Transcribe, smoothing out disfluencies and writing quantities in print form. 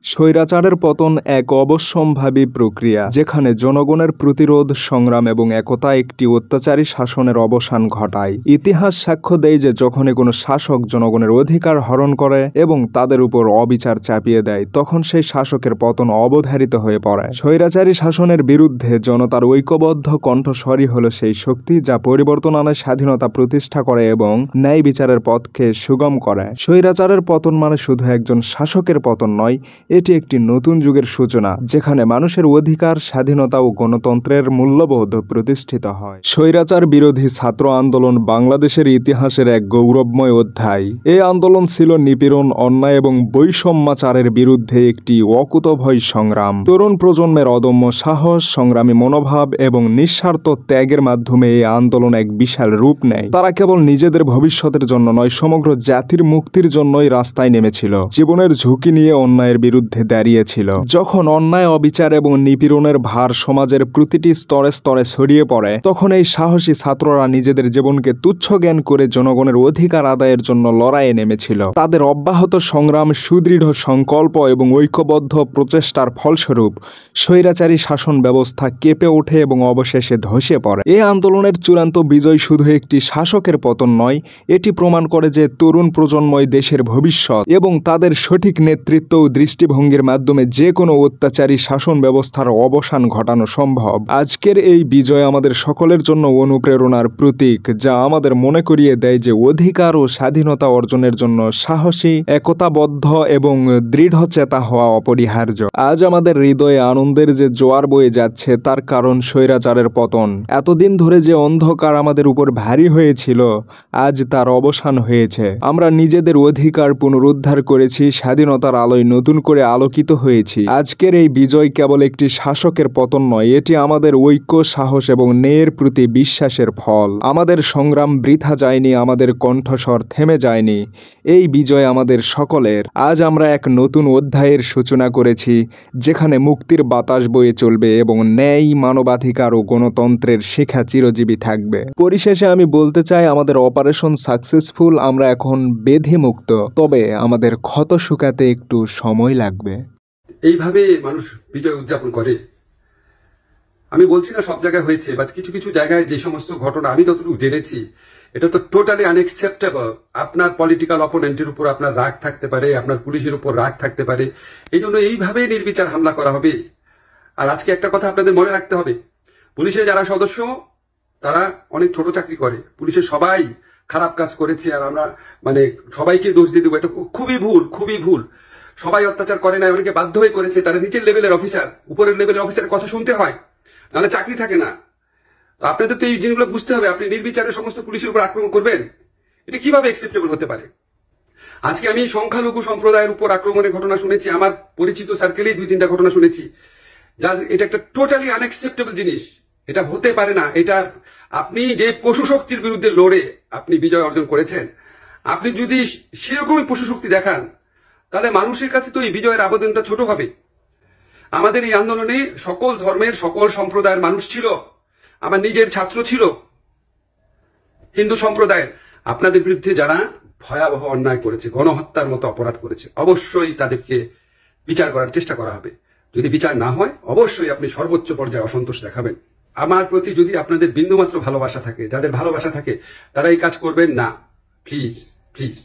স্বৈরাচারের পতন এক অবশ্যম্ভাবী প্রক্রিয়া, যেখানে জনগণের প্রতিরোধ, সংগ্রাম এবং একতা একটি অত্যাচারী শাসনের অবসান ঘটায়। ইতিহাস সাক্ষ্য দেয় যে যখনই কোনো শাসক জনগণের অধিকার হরণ করে এবং তাদের উপর অবিচার চাপিয়ে দেয়, তখন সেই শাসকের পতন অবধারিত হয়ে পড়ে। স্বৈরাচারী শাসনের বিরুদ্ধে জনতার ঐক্যবদ্ধ কণ্ঠস্বরই হল সেই শক্তি যা পরিবর্তন আনে, স্বাধীনতা প্রতিষ্ঠা করে এবং ন্যায় বিচারের পথকে সুগম করে। স্বৈরাচারের পতন মানে শুধু একজন শাসকের পতন নয়, এটি একটি নতুন যুগের সূচনা, যেখানে মানুষের অধিকার, স্বাধীনতা ও গণতন্ত্রের মূল্যবোধ প্রতিষ্ঠিত হয়। স্বৈরাচার বিরোধী ছাত্র আন্দোলন বাংলাদেশের ইতিহাসের এক গৌরবময় অধ্যায়। এই আন্দোলন ছিল নিপীড়ন, অন্যায় এবং বৈষম্যাচারের বিরুদ্ধে একটি অকুতোভয় সংগ্রাম। তরুণ প্রজন্মের অদম্য সাহস, সংগ্রামী মনোভাব এবং নিঃস্বার্থ ত্যাগের মাধ্যমে এই আন্দোলন এক বিশাল রূপ নেয়। তারা কেবল নিজেদের ভবিষ্যতের জন্য নয়, সমগ্র জাতির মুক্তির জন্যই রাস্তায় নেমেছিল, জীবনের ঝুঁকি নিয়ে অন্যায়ের বিরুদ্ধে দাঁড়িয়েছিল। যখন অন্যায়, অবিচার এবং নিপীড়নের ভার সমাজের প্রতিটি স্তরে স্তরে ছড়িয়ে পড়ে, তখন এই সাহসী ছাত্ররা নিজেদের জীবনকে তুচ্ছ জ্ঞান করে জনগণের অধিকার আদায়ের জন্য লড়াইয়ে নেমেছিল। তাদের অব্যাহত সংগ্রাম, সুদৃঢ় সংকল্প এবং ঐক্যবদ্ধ প্রচেষ্টার ফলস্বরূপ স্বৈরাচারী শাসন ব্যবস্থা কেঁপে ওঠে এবং অবশেষে ধসে পড়ে। এই আন্দোলনের চূড়ান্ত বিজয় শুধু একটি শাসকের পতন নয়, এটি প্রমাণ করে যে তরুণ প্রজন্মই দেশের ভবিষ্যৎ এবং তাদের সঠিক নেতৃত্ব ও দৃষ্টিভঙ্গির মাধ্যমে যে কোনো অত্যাচারী শাসন ব্যবস্থার অবসান ঘটানো সম্ভব। আজকের এই বিজয় আমাদের সকলের জন্য অনুপ্রেরণার প্রতীক, যা আমাদের মনে করিয়ে দেয় যে অধিকার ও স্বাধীনতা অর্জনের জন্য সাহসী, একতাবদ্ধ এবং দৃঢ়চেতা হওয়া অপরিহার্য। আজ আমাদের হৃদয়ে আনন্দের যে জোয়ার বয়ে যাচ্ছে, তার কারণ স্বৈরাচারের পতন। এতদিন ধরে যে অন্ধকার আমাদের উপর ভারী হয়েছিল, আজ তার অবসান হয়েছে। আমরা নিজেদের অধিকার পুনরুদ্ধার করেছি, স্বাধীনতার আলোয় নতুন করে আলোকিত হয়েছি। আজকের এই বিজয় কেবল একটি শাসকের পতন নয়, এটি আমাদের ঐক্য, সাহস এবং ন্যায়ের প্রতি বিশ্বাসের ফল। আমাদের সংগ্রাম বৃথা যায়নি, আমাদের কণ্ঠস্বর থেমে যায়নি। এই বিজয় আমাদের সকলের। আজ আমরা এক নতুন অধ্যায়ের সূচনা করেছি, যেখানে মুক্তির বাতাস বয়ে চলবে এবং ন্যায়, মানবাধিকার ও গণতন্ত্রের শিখা চিরজীবী থাকবে। পরিশেষে আমি বলতে চাই, আমাদের অপারেশন সাকসেসফুল, আমরা এখন ব্যাধিমুক্ত, তবে আমাদের ক্ষত শুকাতে একটু সময় লাগবে। এইভাবে মানুষ বিজয় উদযাপন করে। আমি বলছি না সব জায়গায় হয়েছে, বা কিছু কিছু জায়গায় যে সমস্ত ঘটনা আমি যতটুকু জেনেছি, এটা তো টোটালি আনএক্সেপ্টেবল। আপনার পলিটিক্যাল অপোনেন্টের উপর আপনার রাগ থাকতে পারে, আপনার পুলিশের উপর রাগ থাকতে পারে, এই জন্য এইভাবে নির্বিচার হামলা করা হবে। আর আজকে একটা কথা আপনাদের মনে রাখতে হবে, পুলিশের যারা সদস্য তারা অনেক ছোট চাকরি করে, পুলিশের সবাই খারাপ কাজ করেছে, আর আমরা সবাইকে দোষ দিয়ে দেবো, এটা খুবই ভুল, খুবই ভুল। সবাই অত্যাচার করে না, অনেকে বাধ্য হয়ে করেছে, তারা নিচের লেভেলের অফিসার, উপরের লেভেলের অফিসারের কথা শুনতে হয়, নাহলে চাকরি থাকে না। তো আপনাদের তো এই জিনিসগুলো বুঝতে হবে। আপনি নির্বিচারে সমস্ত পুলিশের উপর আক্রমণ করবেন, এটা কিভাবে অ্যাকসেপ্টেবল হতে পারে? আজকে আমি সংখ্যালঘু সম্প্রদায়ের উপর আক্রমণের ঘটনা শুনেছি, আমার পরিচিত সার্কেলেই 2-3টা ঘটনা শুনেছি, যা এটা একটা টোটালি আনএক্সেপ্টেবল জিনিস। এটা হতে পারে না। এটা আপনি যে পশু শক্তির বিরুদ্ধে লড়ে আপনি বিজয় অর্জন করেছেন, আপনি যদি সেরকমই পশু শক্তি দেখান, তাহলে মানুষের কাছে তো এই বিজয়ের আবেদনটা ছোট হবে। আমাদের এই আন্দোলনে সকল ধর্মের, সকল সম্প্রদায়ের মানুষ ছিল। আমার নিজের ছাত্র ছিল হিন্দু সম্প্রদায়ের। আপনাদের বিরুদ্ধে যারা ভয়াবহ অন্যায় করেছে, গণহত্যার মতো অপরাধ করেছে, অবশ্যই তাদেরকে বিচার করার চেষ্টা করা হবে। যদি বিচার না হয়, অবশ্যই আপনি সর্বোচ্চ পর্যায়ে অসন্তোষ দেখাবেন। আমার প্রতি যদি আপনাদের বিন্দুমাত্র ভালোবাসা থাকে, যাদের ভালোবাসা থাকে, তারা এই কাজ করবেন না। Please please.